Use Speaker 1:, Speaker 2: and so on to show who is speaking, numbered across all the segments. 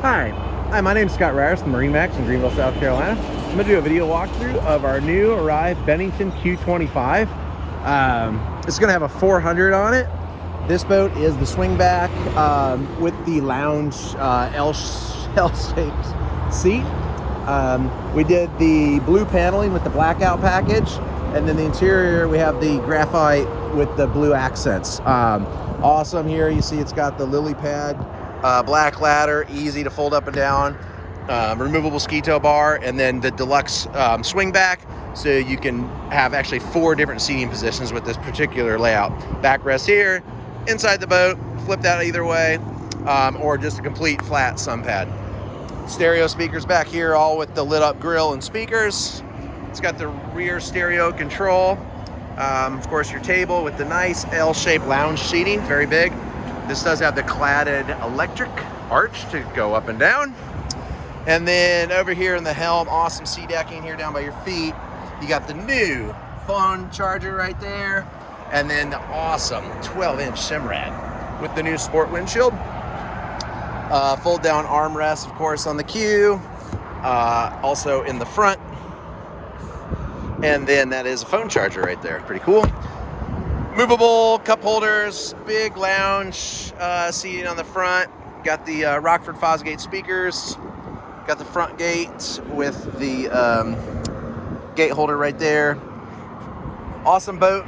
Speaker 1: Hi, my name is Scott Ryers from MarineMax in Greenville, South Carolina. I'm going to do a video walkthrough of our new arrived Bennington Q25. It's going to have a 400 on it. This boat is the swingback with the lounge L-shaped seat. We did the blue paneling with the blackout package, and then the interior we have the graphite with the blue accents. Awesome here. You see it's got the lily pad, black ladder, easy to fold up and down, removable ski tow bar, and then the deluxe swing back, so you can have actually 4 different seating positions with this particular layout. Backrest here, inside the boat, flipped out either way, or just a complete flat sun pad. Stereo speakers back here, all with the lit up grill and speakers. It's got the rear stereo control. Of course, your table with the nice L-shaped lounge seating, very big. This does have the cladded electric arch to go up and down. And then over here in the helm, awesome sea decking here down by your feet. You got the new phone charger right there. And then the awesome 12-inch Simrad with the new sport windshield. Fold down armrest, of course, on the Q. Also in the front. And then that is a phone charger right there. Pretty cool. Movable cup holders, big lounge seating on the front. Got the Rockford Fosgate speakers. Got the front gate with the gate holder right there. Awesome boat.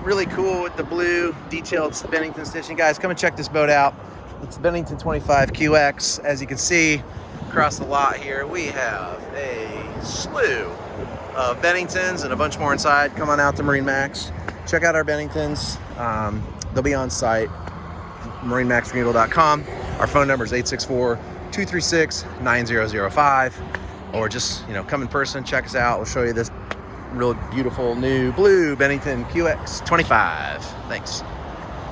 Speaker 1: Really cool with the blue detailed Bennington stitching. Guys, come and check this boat out. It's Bennington 25QX. As you can see across the lot here, we have a slew of Benningtons and a bunch more inside. Come on out to MarineMax. Check out our Benningtons. They'll be on site, MarineMaxGreenville.com. Our phone number is 864-236-9005. Or just, come in person, check us out. We'll show you this real beautiful new blue Bennington QX25. Thanks.